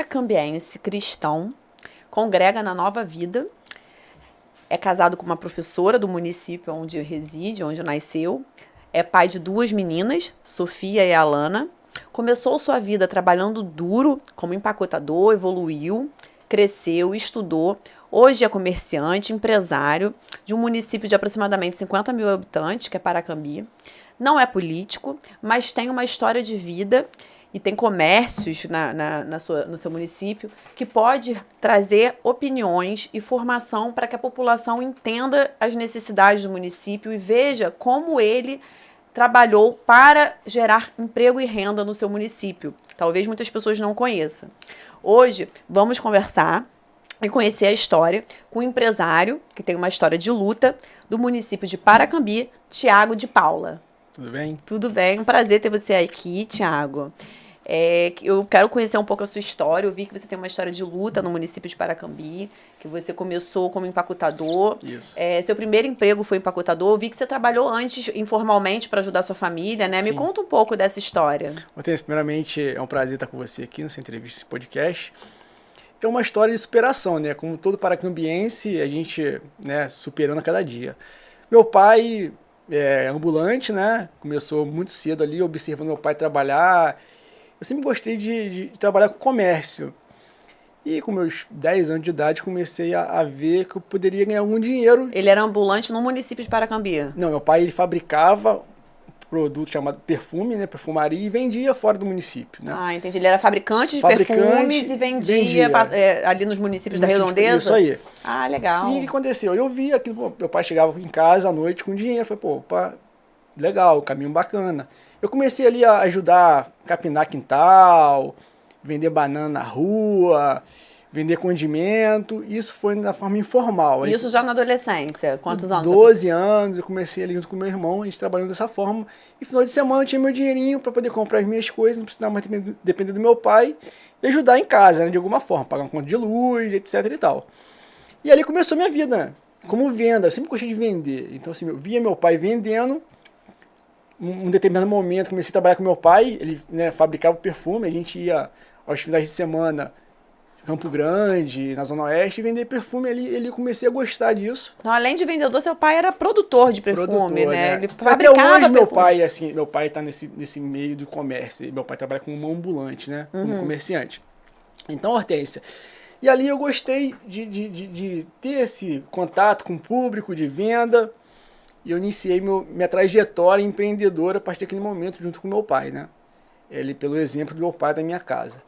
paracambiense cristão, congrega na Nova Vida, é casado com uma professora do município onde reside, onde nasceu, é pai de 2 meninas, Sofia e Alana. Começou sua vida trabalhando duro como empacotador, evoluiu, cresceu, estudou. Hoje é comerciante, empresário de um município de aproximadamente 50 mil habitantes, que é Paracambi. Não é político, mas tem uma história de vida e tem comércios no seu município que pode trazer opiniões e formação para que a população entenda as necessidades do município e veja como ele trabalhou para gerar emprego e renda no seu município. Talvez muitas pessoas não conheçam. Hoje, vamos conversar e conhecer a história com um empresário que tem uma história de luta do município de Paracambi, Thiago de Paula. Tudo bem? Tudo bem, um prazer ter você aqui, Thiago. Eu quero conhecer um pouco a sua história. Eu vi que você tem uma história de luta no município de Paracambi, que você começou como empacotador. Isso. Seu primeiro emprego foi empacotador. Eu vi que você trabalhou antes informalmente para ajudar a sua família, né? Sim. Me conta um pouco dessa história. Matheus, primeiramente, é um prazer estar com você aqui nessa entrevista, nesse podcast. É uma história de superação, né? Como todo paracambiense, a gente, né, superando a cada dia. Meu pai é ambulante, né? Começou muito cedo ali, observando meu pai trabalhar. Eu sempre gostei de trabalhar com comércio. E com meus 10 anos de idade, comecei a ver que eu poderia ganhar algum dinheiro. Ele era ambulante no município de Paracambi? Não, meu pai ele fabricava produto chamado perfume, né, perfumaria, e vendia fora do município, né? Ah, entendi. Ele era fabricante de perfumes e vendia. Ali nos municípios da Redondeza? Isso aí. Ah, legal. E o que aconteceu? Eu vi aquilo, meu pai chegava em casa à noite com dinheiro, falei, pô, opa, legal, caminho bacana. Eu comecei ali a ajudar a capinar quintal, vender banana na rua, vender condimento. Isso foi da forma informal. Isso já na adolescência? Quantos anos? 12 anos, eu comecei ali junto com meu irmão, a gente trabalhando dessa forma. E no final de semana eu tinha meu dinheirinho para poder comprar as minhas coisas, não precisava mais depender do meu pai e ajudar em casa, né, de alguma forma, pagar uma conta de luz, etc e tal. E ali começou a minha vida, né, como venda. Eu sempre gostei de vender. Então, assim, eu via meu pai vendendo. Um determinado momento comecei a trabalhar com meu pai, ele, né, fabricava perfume, a gente ia aos finais de semana Campo Grande, na Zona Oeste, e vender perfume ali, ele comecei a gostar disso. Então, além de vendedor, seu pai era produtor de perfume, né? Ele fabricava até hoje perfume. meu pai tá nesse meio do comércio, meu pai trabalha como ambulante, né, como comerciante. Então, Hortência, e ali eu gostei de ter esse contato com o público, de venda. E eu iniciei minha trajetória empreendedora a partir daquele momento, junto com meu pai, né? Ele, pelo exemplo do meu pai da minha casa.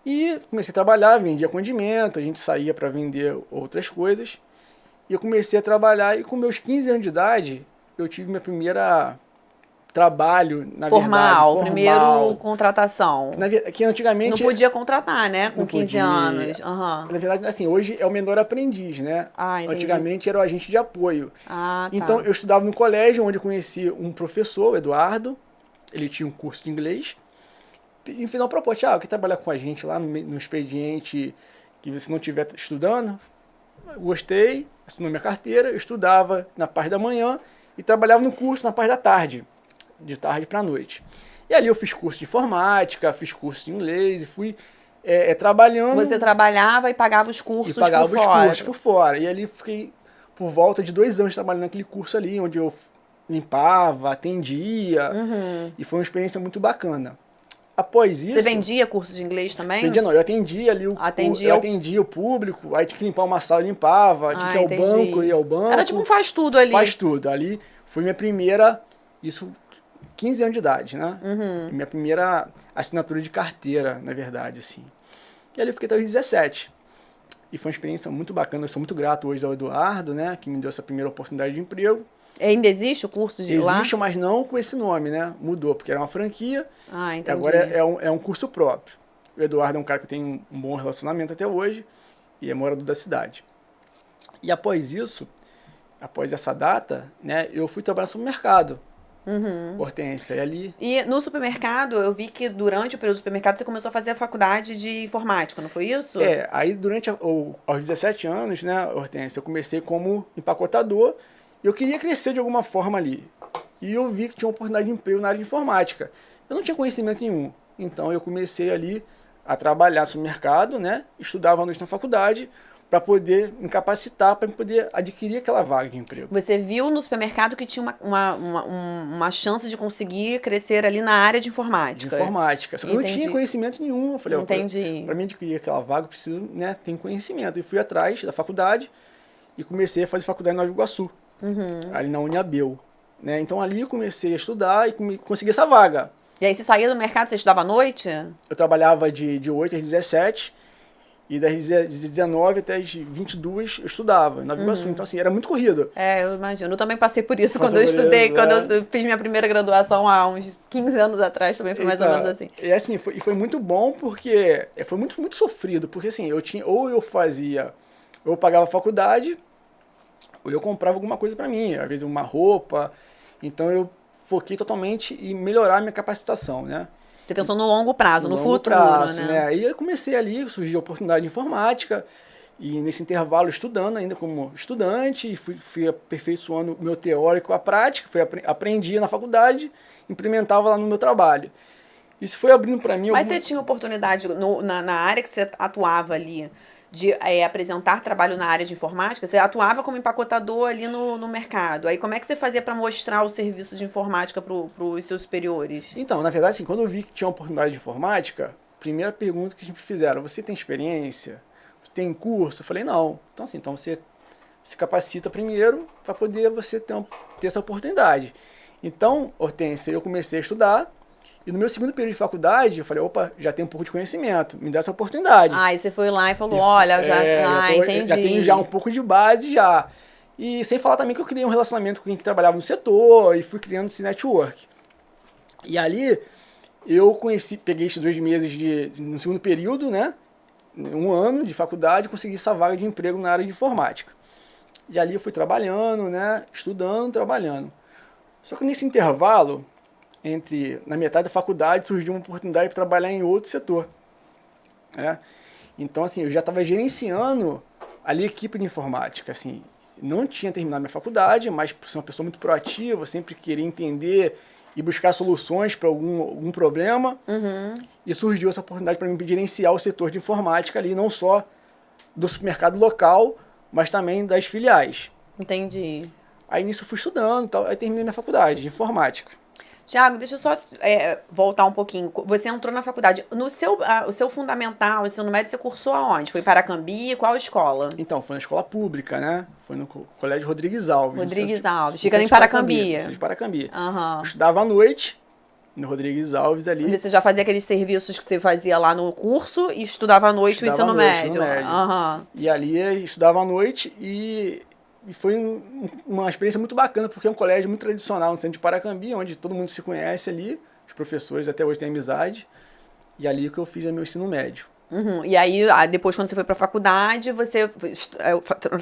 E comecei a trabalhar, vendia condimento, a gente saía para vender outras coisas. E eu comecei a trabalhar e com meus 15 anos de idade, eu tive minha primeira trabalho, na verdade, formal. Primeiro contratação. Que antigamente... Não podia contratar, né? Com 15 podia. anos. Uhum. Na verdade, assim, hoje é o menor aprendiz, né? Ah, entendi. Antigamente era o agente de apoio. Ah, tá. Então, eu estudava no colégio, onde eu conheci um professor, o Eduardo. Ele tinha um curso de inglês. E no final propôs, quer trabalhar com a gente lá no expediente que você não estiver estudando? Eu gostei, assinou minha carteira, eu estudava na parte da manhã e trabalhava no curso na parte da tarde. De tarde para noite. E ali eu fiz curso de informática, fiz curso de inglês e fui trabalhando. Você trabalhava e pagava os cursos por fora? E pagava os cursos por fora. E ali fiquei por volta de 2 anos trabalhando naquele curso ali, onde eu limpava, atendia. E foi uma experiência muito bacana. Após isso... Você vendia curso de inglês também? Vendia não, eu atendia ali atendia o público, aí tinha que limpar uma sala, eu limpava, tinha que ir ao banco, eu ia ao banco. Era tipo um faz tudo ali. Faz tudo. Ali foi minha primeira... Isso 15 anos de idade, né? Minha primeira assinatura de carteira, na verdade, assim. E ali eu fiquei até os 17. E foi uma experiência muito bacana. Eu sou muito grato hoje ao Eduardo, né? Que me deu essa primeira oportunidade de emprego. Ainda existe o curso de lá? Existe, mas não com esse nome, né? Mudou, porque era uma franquia. Ah, entendi. E agora é um curso próprio. O Eduardo é um cara que eu tenho um bom relacionamento até hoje. E é morador da cidade. E após isso, após essa data, né? Eu fui trabalhar no supermercado. Hortência, e ali... E no supermercado, eu vi que durante o período do supermercado você começou a fazer a faculdade de informática, não foi isso? Aí aos 17 anos, né, Hortência, eu comecei como empacotador e eu queria crescer de alguma forma ali. E eu vi que tinha uma oportunidade de emprego na área de informática. Eu não tinha conhecimento nenhum, então eu comecei ali a trabalhar no supermercado, né? Estudava à noite na faculdade para poder me capacitar, para poder adquirir aquela vaga de emprego. Você viu no supermercado que tinha uma chance de conseguir crescer ali na área de informática. De informática. Só que eu não Entendi. tinha conhecimento nenhum. Eu falei, Entendi. para mim adquirir aquela vaga, eu preciso, né, ter conhecimento. E fui atrás da faculdade e comecei a fazer faculdade em Nova Iguaçu, ali na Uniabel. Né? Então ali eu comecei a estudar e consegui essa vaga. E aí você saía do mercado, você estudava à noite? Eu trabalhava de 8 às 17 e das 19 até as 22 eu estudava em Nova Iguaçu. Então, assim, era muito corrido. Eu imagino. Eu também passei por isso Passou quando eu por estudei, isso, quando eu fiz minha primeira graduação há uns 15 anos atrás, também foi mais ou menos assim. E assim, foi muito bom porque foi muito, muito sofrido, porque assim, ou eu pagava a faculdade, ou eu comprava alguma coisa pra mim, às vezes uma roupa. Então eu foquei totalmente em melhorar a minha capacitação, né? Você pensou no longo prazo, no futuro, né? Aí eu comecei ali, surgiu a oportunidade de informática, e nesse intervalo estudando ainda como estudante, e fui aperfeiçoando o meu teórico à prática, aprendi na faculdade, implementava lá no meu trabalho. Isso foi abrindo para mim... Mas você tinha oportunidade na área que você atuava ali, de apresentar trabalho na área de informática? Você atuava como empacotador ali no mercado. Aí como é que você fazia para mostrar o serviço de informática para os seus superiores? Então, na verdade, assim, quando eu vi que tinha uma oportunidade de informática, a primeira pergunta que a gente fizeram, você tem experiência? Tem curso? Eu falei, não. Então você se capacita primeiro para poder você ter essa oportunidade. Então, Hortência, eu comecei a estudar. E no meu segundo período de faculdade, eu falei, opa, já tenho um pouco de conhecimento, me dá essa oportunidade. Ah, e você foi lá e falou, olha, entendi. Já tenho já um pouco de base já. E sem falar também que eu criei um relacionamento com quem trabalhava no setor e fui criando esse network. E ali, eu peguei esses 2 meses no segundo período, né? 1 ano de faculdade, consegui essa vaga de emprego na área de informática. E ali eu fui trabalhando, né? Estudando, trabalhando. Só que nesse intervalo... na metade da faculdade surgiu uma oportunidade para trabalhar em outro setor. Né? Então, assim, eu já estava gerenciando ali a equipe de informática. Assim, não tinha terminado minha faculdade, mas por ser uma pessoa muito proativa, sempre queria entender e buscar soluções para algum problema. E surgiu essa oportunidade para mim gerenciar o setor de informática ali, não só do supermercado local, mas também das filiais. Entendi. Aí nisso eu fui estudando, tal, aí terminei minha faculdade de informática. Tiago, deixa eu só voltar um pouquinho. Você entrou na faculdade. O seu fundamental, o ensino médio, você cursou aonde? Foi em Paracambi? Qual escola? Então, foi na escola pública, né? Foi no Colégio Rodrigues Alves. Rodrigues Alves. Fica em Paracambi. De Paracambi. Uhum. Estudava à noite no Rodrigues Alves ali. Você já fazia aqueles serviços que você fazia lá no curso e estudava à noite o ensino médio. Uhum. E ali estudava à noite e foi uma experiência muito bacana, porque é um colégio muito tradicional no centro de Paracambi, onde todo mundo se conhece ali, os professores até hoje têm amizade, e ali que eu fiz o meu ensino médio. E aí, depois, quando você foi para a faculdade, você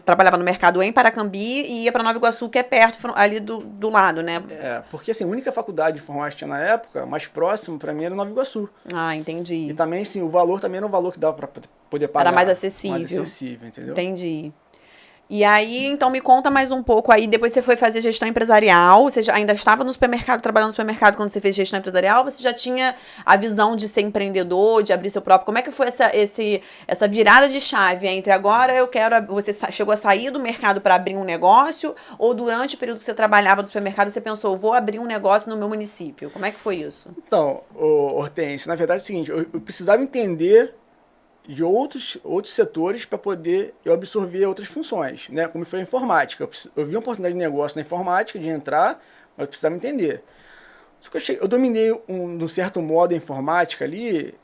trabalhava no mercado em Paracambi e ia para Nova Iguaçu, que é perto, ali do lado, né? Porque assim, a única faculdade de informática que tinha na época, mais próximo para mim, era Nova Iguaçu. Ah, entendi. E também, assim, o valor também era um valor que dava para poder pagar. Era mais acessível. Mais acessível, entendeu? Entendi. E aí, então, me conta mais um pouco aí, depois você foi fazer gestão empresarial, você ainda estava no supermercado, trabalhando no supermercado quando você fez gestão empresarial, você já tinha a visão de ser empreendedor, de abrir seu próprio, como é que foi essa virada de chave entre agora você chegou a sair do mercado para abrir um negócio, ou durante o período que você trabalhava no supermercado, você pensou, vou abrir um negócio no meu município, como é que foi isso? Então, Hortência, na verdade é o seguinte, eu precisava entender de outros setores para poder eu absorver outras funções, né? Como foi a informática. Eu vi uma oportunidade de negócio na informática, de entrar, mas eu precisava entender. Só que eu dominei, de um certo modo, a informática ali,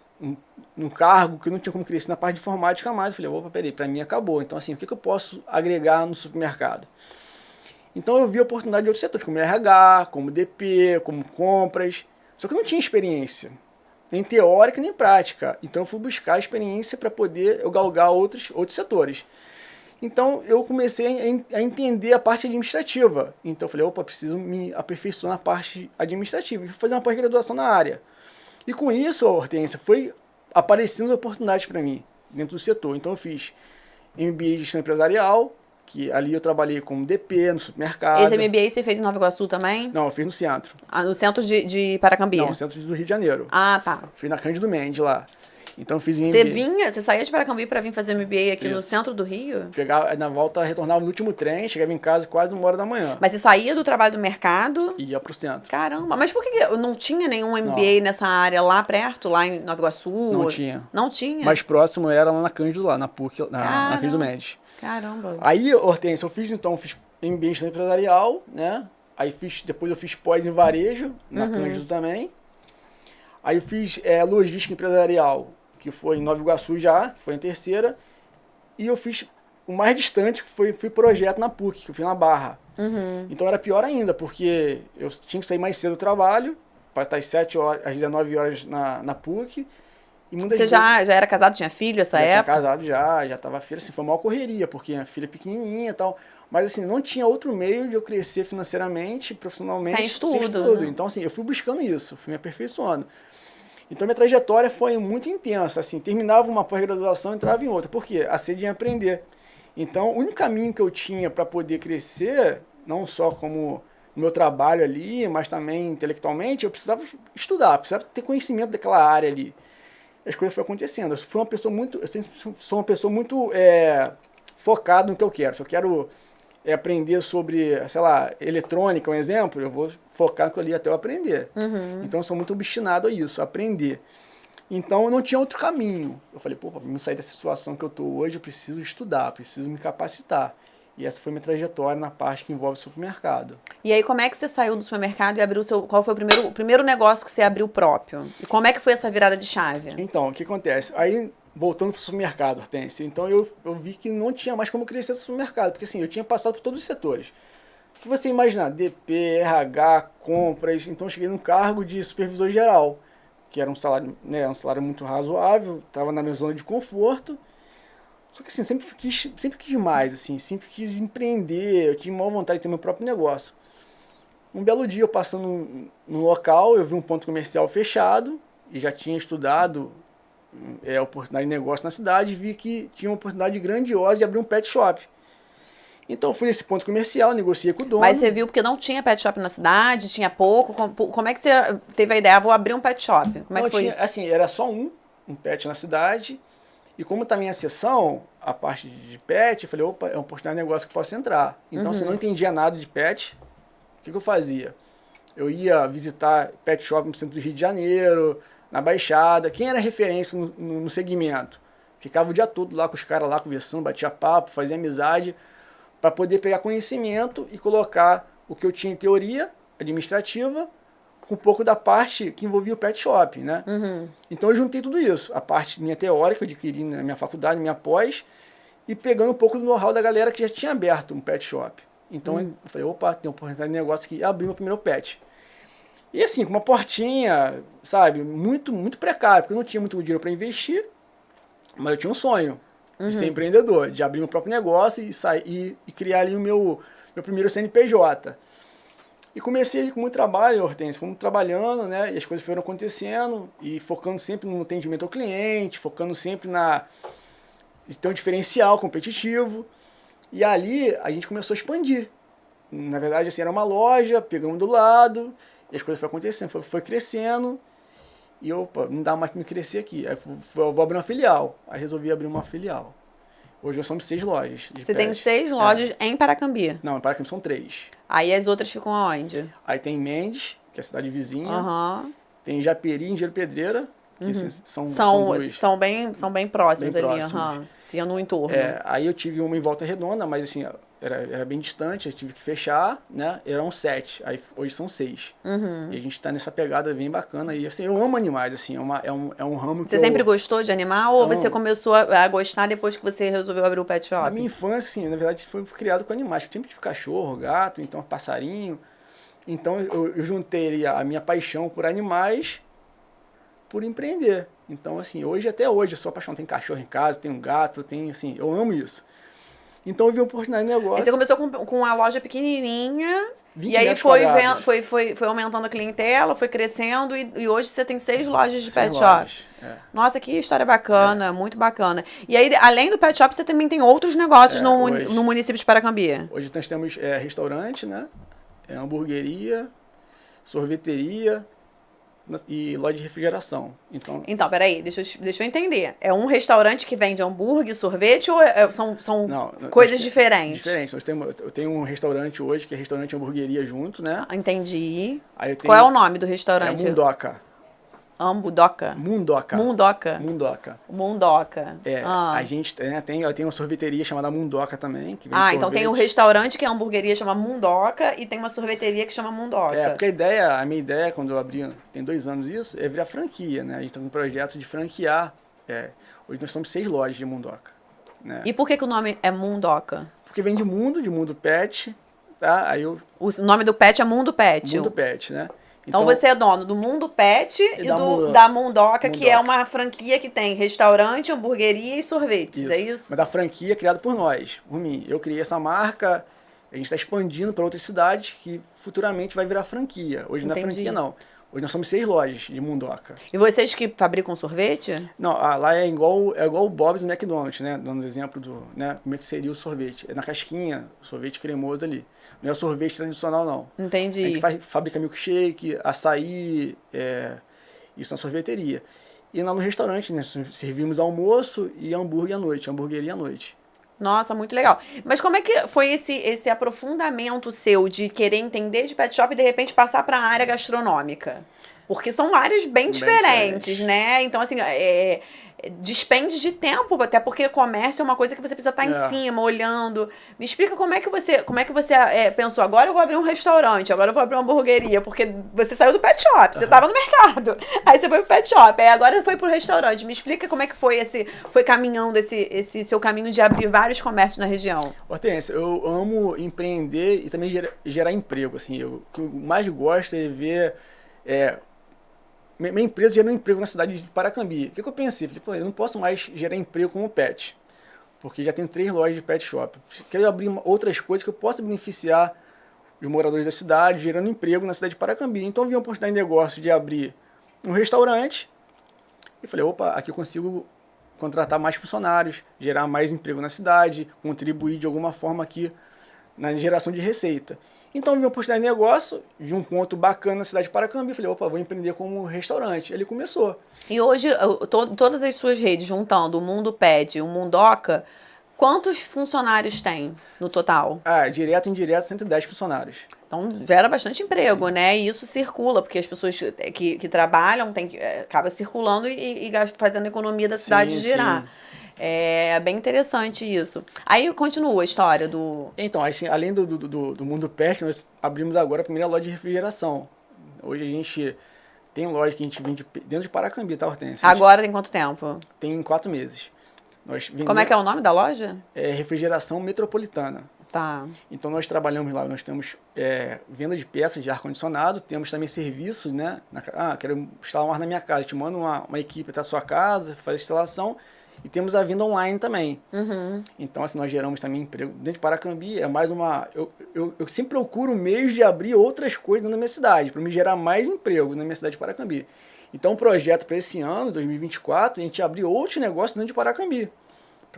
num cargo que eu não tinha como crescer na parte de informática mais. Eu falei, opa, peraí, para mim acabou. Então, assim, o que eu posso agregar no supermercado? Então, eu vi a oportunidade de outros setores, como RH, como DP, como compras. Só que eu não tinha experiência. Nem teórica, nem prática. Então, eu fui buscar experiência para poder eu galgar outros setores. Então, eu comecei a entender a parte administrativa. Então, eu falei, opa, preciso me aperfeiçoar na parte administrativa. E fui fazer uma pós-graduação na área. E com isso, Hortência, foi aparecendo oportunidades para mim, dentro do setor. Então, eu fiz MBA de gestão empresarial, que ali eu trabalhei como DP no supermercado. Esse MBA você fez em Nova Iguaçu também? Não, eu fiz no centro. No centro de Paracambi? Não, no centro do Rio de Janeiro. Ah, tá. Fiz na Cândido Mendes lá. Então eu fiz em MBA. Você saía de Paracambi para vir fazer MBA aqui no centro do Rio? Pegava, na volta, retornava no último trem, chegava em casa quase 1h da manhã. Mas você saía do trabalho do mercado? Ia pro centro. Caramba, mas por que não tinha nenhum MBA nessa área lá perto, lá em Nova Iguaçu? Não tinha. Não tinha? Mais próximo era lá na Cândido, lá na PUC, na Cândido Mendes. Caramba. Aí, Hortência, eu fiz MBA em gestão empresarial, né? Aí depois eu fiz pós em varejo, na Cândido também. Aí eu fiz logística empresarial, que foi em Nova Iguaçu já, que foi em terceira. E eu fiz o mais distante, que fui projeto na PUC, que eu fiz na Barra. Então era pior ainda, porque eu tinha que sair mais cedo do trabalho, para estar às 7 horas, às 19 horas na PUC. E você já era casado, tinha filho essa época? Já tinha casado, já tava filho, assim, foi uma correria, porque a filha é pequenininha e tal. Mas assim, não tinha outro meio de eu crescer financeiramente, profissionalmente, sem estudo. Né? Então assim, eu fui buscando isso, fui me aperfeiçoando. Então minha trajetória foi muito intensa, assim, terminava uma pós-graduação, entrava em outra. Por quê? A sede em aprender. Então o único caminho que eu tinha para poder crescer, não só como no meu trabalho ali, mas também intelectualmente, eu precisava estudar, precisava ter conhecimento daquela área ali. As coisas foram acontecendo. Eu sou uma pessoa muito focada no que eu quero. Se eu quero aprender sobre, sei lá, eletrônica, um exemplo, eu vou focar naquilo ali até eu aprender. Então eu sou muito obstinado a isso, a aprender. Então eu não tinha outro caminho. Eu falei, pô, para me sair dessa situação que eu estou hoje, eu preciso estudar, preciso me capacitar. E essa foi minha trajetória na parte que envolve o supermercado. E aí, como é que você saiu do supermercado e abriu qual foi o primeiro negócio que você abriu próprio? E como é que foi essa virada de chave? Então, o que acontece? Aí, voltando para o supermercado, Hortência, então eu vi que não tinha mais como crescer no supermercado, porque assim, eu tinha passado por todos os setores. O que você imaginar? DP, RH, compras, então eu cheguei num cargo de supervisor geral, que era um salário, né, um salário muito razoável, estava na minha zona de conforto. Só que assim, sempre quis mais, assim, sempre quis empreender, eu tinha maior vontade de ter meu próprio negócio. Um belo dia eu passando num local, eu vi um ponto comercial fechado, e já tinha estudado oportunidade de negócio na cidade, e vi que tinha uma oportunidade grandiosa de abrir um pet shop. Então eu fui nesse ponto comercial, negociei com o dono. Mas você viu porque não tinha pet shop na cidade, tinha pouco, como é que você teve a ideia, vou abrir um pet shop? Como é que foi isso? Assim, era só um pet na cidade. E como está a minha seção, a parte de pet, eu falei, opa, é uma oportunidade de negócio que posso entrar. Então, se eu não entendia nada de pet, o que eu fazia? Eu ia visitar pet shop no centro do Rio de Janeiro, na Baixada, quem era referência no segmento. Ficava o dia todo lá com os caras lá conversando, batia papo, fazia amizade, para poder pegar conhecimento e colocar o que eu tinha em teoria administrativa, com um pouco da parte que envolvia o pet shop, né? Então eu juntei tudo isso, a parte minha teórica que eu adquiri na minha faculdade, minha pós, e pegando um pouco do know-how da galera que já tinha aberto um pet shop. Então eu falei, opa, tem uma oportunidade de negócio que abrir meu primeiro pet. E assim, com uma portinha, sabe, muito, muito precária, porque eu não tinha muito dinheiro para investir, mas eu tinha um sonho de ser empreendedor, de abrir meu próprio negócio e criar ali o meu primeiro CNPJ. E comecei ali com muito trabalho, Hortência, fomos trabalhando, né? E as coisas foram acontecendo, e focando sempre no atendimento ao cliente, focando sempre de ter um diferencial competitivo. E ali a gente começou a expandir. Na verdade, assim, era uma loja, pegamos do lado, e as coisas foram acontecendo, foi crescendo. E opa, não dá mais para me crescer aqui. Aí eu vou abrir uma filial. Aí resolvi abrir uma filial. Hoje nós somos 6 lojas. Você tem 6 lojas em Paracambi? Não, em Paracambi são 3. Aí as outras ficam aonde? Aí tem Mendes, que é a cidade vizinha. Tem Japeri e Engenheiro Pedreira, que são bem próximos bem ali. próximos. Tinha no entorno. Aí eu tive uma em Volta Redonda, mas assim, era bem distante, eu tive que fechar, né? Eram 7, aí hoje são 6. E a gente tá nessa pegada bem bacana. E assim, eu amo animais, assim, é um ramo que Você sempre gostou de animal ou você começou a gostar depois que você resolveu abrir o pet shop? Na minha infância, assim, na verdade, foi criado com animais. Sempre tive cachorro, gato, então passarinho. Então eu juntei ali a minha paixão por animais por empreender. Então, assim, até hoje, eu sou apaixonado. Tem cachorro em casa, tem um gato, assim, eu amo isso. Então eu vi uma oportunidade de negócio. Aí você começou com uma loja pequenininha, 20 e aí metros quadrados. foi aumentando a clientela, foi crescendo, e hoje você tem 6 lojas de 6 pet lojas, shop. Nossa, que história bacana, muito bacana. E aí, além do pet shop, você também tem outros negócios no município de Paracambi. Hoje nós temos restaurante, né? Hamburgueria, sorveteria, e loja de refrigeração. Então, peraí, deixa eu entender. É um restaurante que vende hambúrguer, sorvete ou são Não, coisas diferentes? Diferente. Eu tenho um restaurante hoje, que é restaurante hamburgueria junto, né? Entendi. Aí eu tenho, Qual é o nome do é restaurante? Mundoca. Ambudoca? Mundoca. Mundoca. Mundoca. Mundoca. A gente tem uma sorveteria chamada Mundoca também, que vende então tem um restaurante que é hamburgueria, chama Mundoca, e tem uma sorveteria que chama Mundoca. Porque a minha ideia, quando eu abri, tem 2 anos isso, é virar franquia, né? A gente tá com um projeto de franquear. Hoje nós somos 6 lojas de Mundoca. Né? E por que o nome é Mundoca? Porque vem de mundo pet, tá? O nome do pet é Mundo Pet. Mundo Pet, né? Então você é dono do Mundo Pet e da Mundoca, que é uma franquia que tem restaurante, hamburgueria e sorvetes, é isso? Mas da franquia criada por nós, por mim. Eu criei essa marca, a gente está expandindo para outras cidades que futuramente vai virar franquia. Hoje não é franquia, não. Hoje nós somos 6 lojas de Mundoca. E vocês que fabricam sorvete? Não, lá é igual o Bob's e McDonald's, né? Dando exemplo né, como é que seria o sorvete. É na casquinha, sorvete cremoso ali. Não é sorvete tradicional, não. Entendi. A gente fabrica milkshake, açaí, isso na sorveteria. E lá no restaurante, né? Servimos almoço e hambúrguer à noite, hamburgueria à noite. Nossa, muito legal. Mas como é que foi esse aprofundamento seu de querer entender de pet shop e de repente passar para a área gastronômica? Porque são áreas bem diferentes, né? Então, assim, despende de tempo, até porque comércio é uma coisa que você precisa estar em cima, olhando. Me explica como é que você pensou, agora eu vou abrir um restaurante, agora eu vou abrir uma hamburgueria, porque você saiu do pet shop, você estava no mercado, aí você foi pro pet shop, aí agora foi pro restaurante. Me explica como é que foi caminhando esse seu caminho de abrir vários comércios na região. Hortência, eu amo empreender e também gerar emprego, assim, o que eu mais gosto é ver... Minha empresa gerou emprego na cidade de Paracambi. O que eu pensei? Falei, pô, eu não posso mais gerar emprego como pet, porque já tenho 3 lojas de pet shop. Quero abrir outras coisas que eu possa beneficiar os moradores da cidade, gerando emprego na cidade de Paracambi. Então eu vi uma oportunidade de negócio de abrir um restaurante e falei, opa, aqui eu consigo contratar mais funcionários, gerar mais emprego na cidade, contribuir de alguma forma aqui na geração de receita. Então, eu vi uma oportunidade de negócio, vi um ponto bacana na cidade de Paracambi, falei, opa, vou empreender como restaurante. Ele começou. E hoje, todas as suas redes, juntando o Mundo Pet e o Mundoca, quantos funcionários tem no total? Direto e indireto, 110 funcionários. Então, gera bastante emprego, né? E isso circula, porque as pessoas que trabalham acaba circulando e fazendo a economia da cidade girar. Sim. É bem interessante isso. Aí continua a história do... Então, assim, além do Mundo Pet, nós abrimos agora a primeira loja de refrigeração. Hoje a gente tem loja que a gente vende dentro de Paracambi, tá, Hortência? Agora tem quanto tempo? Tem 4 meses. Como é que é o nome da loja? Refrigeração Metropolitana. Tá. Então nós trabalhamos lá, nós temos venda de peças de ar-condicionado, temos também serviço, né? Quero instalar um ar na minha casa, te mando uma equipe até a sua casa, faz a instalação. E temos a venda online também. Uhum. Então, assim, nós geramos também emprego. Dentro de Paracambi, é mais uma... Eu sempre procuro meios de abrir outras coisas dentro da minha cidade, para me gerar mais emprego na minha cidade de Paracambi. Então, o projeto para esse ano, 2024, a gente abrir outros negócios dentro de Paracambi.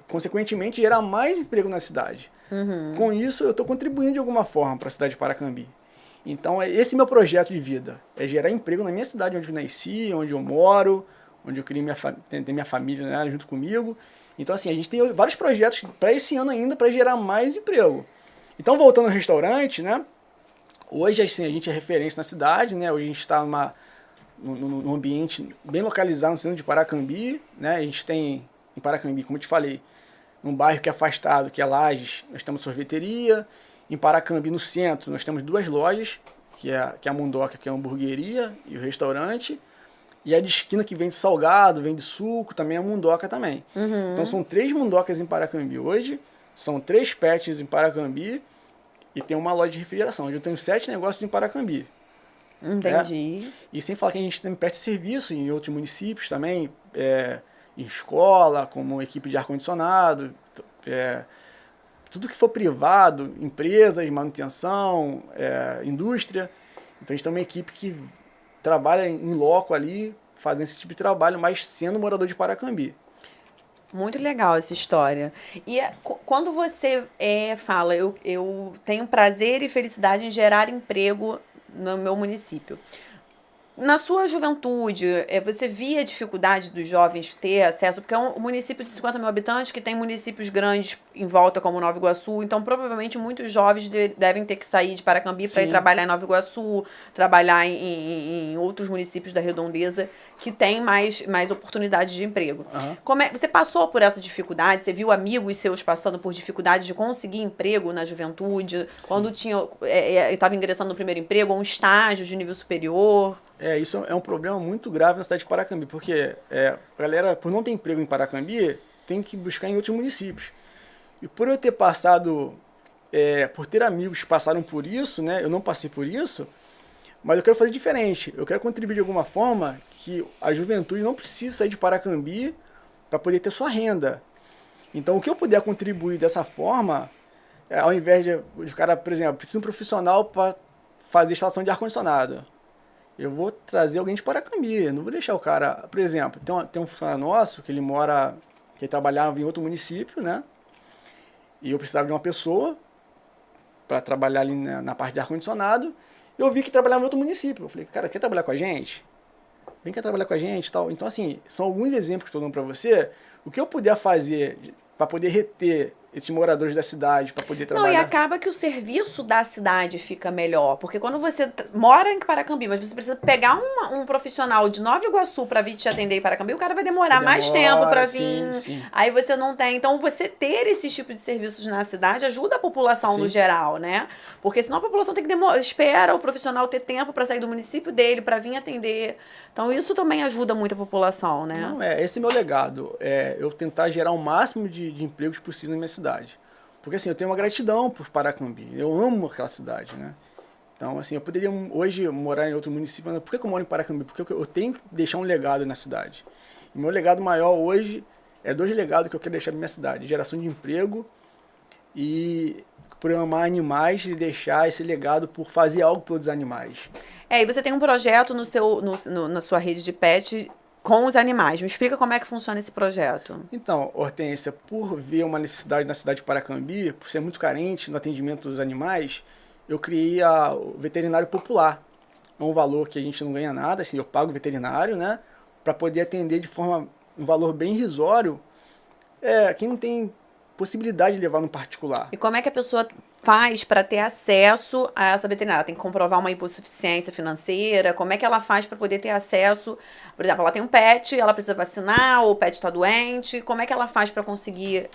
Consequentemente, gerar mais emprego na cidade. Uhum. Com isso, eu estou contribuindo de alguma forma para a cidade de Paracambi. Então, esse é meu projeto de vida. É gerar emprego na minha cidade, onde eu nasci, onde eu moro, onde eu criei minha família, né, junto comigo. Então, assim, a gente tem vários projetos para esse ano ainda para gerar mais emprego. Então, voltando ao restaurante, né, hoje, assim, a gente é referência na cidade, né, hoje a gente está num ambiente bem localizado no centro de Paracambi, né, a gente tem em Paracambi, como eu te falei, num bairro que é afastado, que é Lages, nós temos sorveteria. Em Paracambi, no centro, nós temos 2 lojas, que é a Mundoca, que é a hamburgueria e o restaurante. E a de esquina que vende salgado, vende suco, também é a Mundoca também. Uhum. Então são 3 Mundocas em Paracambi hoje, são 3 pets em Paracambi e tem uma loja de refrigeração. Hoje eu tenho 7 negócios em Paracambi. Entendi. E sem falar que a gente tem pet serviço em outros municípios também, em escola, como equipe de ar-condicionado, tudo que for privado, empresas, manutenção, indústria. Então a gente tem uma equipe que trabalha em loco ali, fazendo esse tipo de trabalho, mas sendo morador de Paracambi. Muito legal essa história. E quando você fala, eu tenho prazer e felicidade em gerar emprego no meu município, Na sua juventude, você via a dificuldade dos jovens ter acesso? Porque é um município de 50 mil habitantes que tem municípios grandes em volta, como Nova Iguaçu. Então, provavelmente, muitos jovens devem ter que sair de Paracambi para ir Sim. trabalhar em Nova Iguaçu, trabalhar em outros municípios da Redondeza que têm mais oportunidades de emprego. Aham. Você passou por essa dificuldade? Você viu amigos seus passando por dificuldade de conseguir emprego na juventude? Sim. Quando estava ingressando no primeiro emprego, ou um estágio de nível superior? Isso é um problema muito grave na cidade de Paracambi, porque a galera, por não ter emprego em Paracambi, tem que buscar em outros municípios. E por eu ter passado, por ter amigos que passaram por isso, né, eu não passei por isso, mas eu quero fazer diferente. Eu quero contribuir de alguma forma que a juventude não precise sair de Paracambi para poder ter sua renda. Então, o que eu puder contribuir dessa forma, ao invés de o cara, por exemplo, precisa de um profissional para fazer instalação de ar-condicionado. Eu vou trazer alguém de Paracambi, eu não vou deixar o cara... Por exemplo, tem um funcionário nosso que ele trabalhava em outro município, né? E eu precisava de uma pessoa para trabalhar ali na parte de ar-condicionado. Eu vi que trabalhava em outro município. Eu falei, cara, quer trabalhar com a gente? Vem cá trabalhar com a gente e tal. Então, assim, são alguns exemplos que eu estou dando para você. O que eu puder fazer para poder reter esses moradores da cidade, para poder trabalhar... Não, e acaba que o serviço da cidade fica melhor. Porque quando você mora em Paracambi, mas você precisa pegar um profissional de Nova Iguaçu para vir te atender em Paracambi, o cara vai demorar mais tempo para vir. Sim. Aí você não tem. Então, você ter esse tipo de serviços na cidade ajuda a população no geral, né? Porque senão a população tem que espera o profissional ter tempo para sair do município dele, para vir atender. Então, isso também ajuda muito a população, né? Não, esse é meu legado. Eu tentar gerar o máximo de empregos possível na minha cidade. Porque assim, eu tenho uma gratidão por Paracambi. Eu amo aquela cidade, né? Então, assim, eu poderia hoje morar em outro município, mas por que eu moro em Paracambi? Porque eu tenho que deixar um legado na cidade. E meu legado maior hoje é 2 legados que eu quero deixar na minha cidade. Geração de emprego e por amar animais e deixar esse legado por fazer algo pelos animais. E você tem um projeto na sua rede de pet com os animais. Me explica como é que funciona esse projeto. Então, Hortência, por ver uma necessidade na cidade de Paracambi, por ser muito carente no atendimento dos animais, eu criei o veterinário popular. É um valor que a gente não ganha nada, assim, eu pago o veterinário, né, para poder atender de forma, um valor bem irrisório, quem não tem possibilidade de levar no particular. E como é que a pessoa faz para ter acesso a essa veterinária? Tem que comprovar uma hipossuficiência financeira? Como é que ela faz para poder ter acesso? Por exemplo, ela tem um pet, ela precisa vacinar, ou o pet está doente. Como é que ela faz para conseguir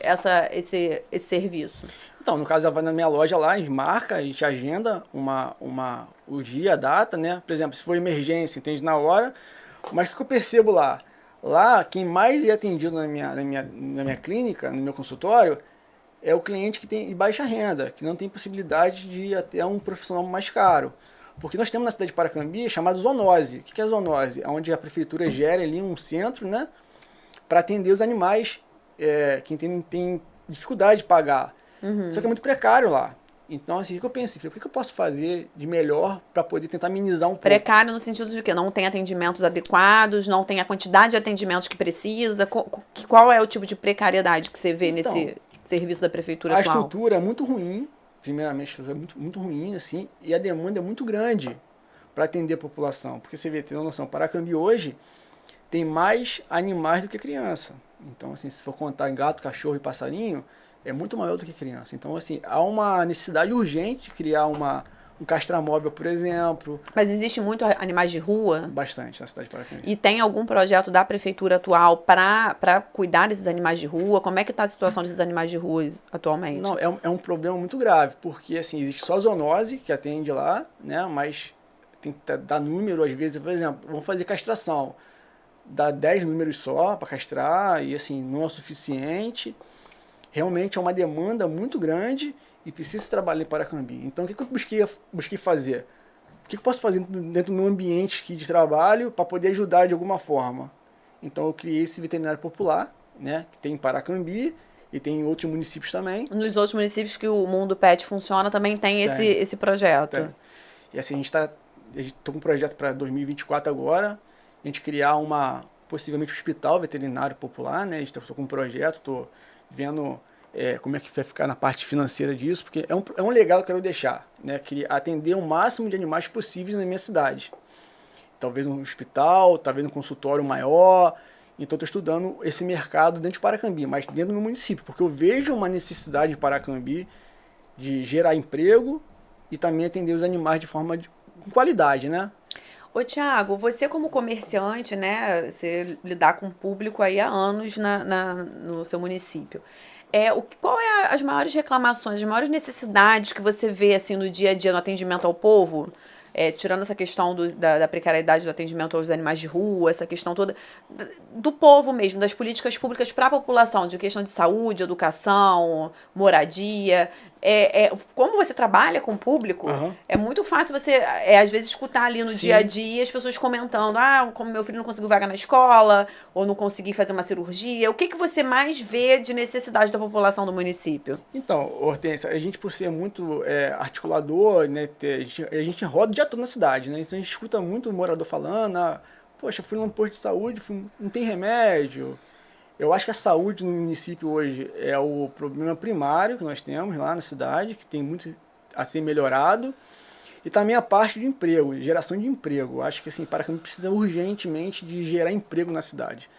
esse serviço? Então, no caso, ela vai na minha loja lá, a gente marca, a gente agenda o dia, a data, né? Por exemplo, se for emergência, entende na hora. Mas o que eu percebo lá? Lá, quem mais é atendido na minha clínica, no meu consultório, é o cliente que tem baixa renda, que não tem possibilidade de ir até um profissional mais caro. Porque nós temos na cidade de Paracambi chamado zoonose. O que é zoonose? É onde a prefeitura gera ali um centro, né, para atender os animais que tem dificuldade de pagar. Só que é muito precário lá. Então, assim, o que eu pensei? Falei, o que eu posso fazer de melhor para poder tentar minimizar um pouco? Precário no sentido de que não tem atendimentos adequados, não tem a quantidade de atendimentos que precisa. Qual é o tipo de precariedade que você vê nesse serviço da prefeitura atual? A estrutura é muito ruim, primeiramente, a estrutura é muito ruim, assim, e a demanda é muito grande para atender a população. Porque você vê, tem uma noção, Paracambi hoje tem mais animais do que criança. Então, assim, se for contar em gato, cachorro e passarinho, é muito maior do que criança. Então, assim, há uma necessidade urgente de criar um castramóvel, por exemplo. Mas existe muito animais de rua? Bastante na cidade de Paracambi. E tem algum projeto da prefeitura atual para cuidar desses animais de rua? Como é que está a situação desses animais de rua atualmente? Não, é um problema muito grave, porque, assim, existe só a zoonose que atende lá, né, mas tem que dar número, às vezes, por exemplo, vamos fazer castração. Dá 10 números só para castrar e, assim, não é o suficiente. Realmente é uma demanda muito grande e precisa trabalhar em Paracambi. Então, o que eu busquei fazer? O que eu posso fazer dentro do meu ambiente aqui de trabalho para poder ajudar de alguma forma? Então, eu criei esse veterinário popular, né, que tem em Paracambi e tem em outros municípios também. Nos outros municípios que o Mundo Pet funciona também tem esse projeto. Tem. E assim, a gente está com um projeto para 2024 agora, a gente criar possivelmente um hospital veterinário popular, né? Estou com um projeto, estou vendo como é que vai ficar na parte financeira disso, porque é um legado que eu quero deixar, né? Atender o máximo de animais possíveis na minha cidade. talvez um hospital, talvez um consultório maior. Então, estou estudando esse mercado dentro de Paracambi, mas dentro do meu município, porque eu vejo uma necessidade de Paracambi de gerar emprego e também atender os animais de forma com qualidade, né? Ô, Thiago, você como comerciante, né, você lidar com o público aí há anos no seu município. Qual é as maiores reclamações, as maiores necessidades que você vê assim no dia a dia no atendimento ao povo? Tirando essa questão da precariedade do atendimento aos animais de rua, essa questão toda do povo mesmo, das políticas públicas para a população, de questão de saúde, educação, moradia. Como você trabalha com o público, é muito fácil você, às vezes, escutar ali no dia a dia as pessoas comentando, como meu filho não conseguiu vaga na escola, ou não consegui fazer uma cirurgia. O que você mais vê de necessidade da população do município? Então, Hortência, a gente, por ser muito articulador, né, a gente roda o dia todo na cidade, né? Então a gente escuta muito o morador falando, poxa, fui num posto de saúde, não tem remédio. Eu acho que a saúde no município hoje é o problema primário que nós temos lá na cidade, que tem muito a ser melhorado. E também a parte de emprego, geração de emprego. Eu acho que assim, Paracambi precisa urgentemente de gerar emprego na cidade.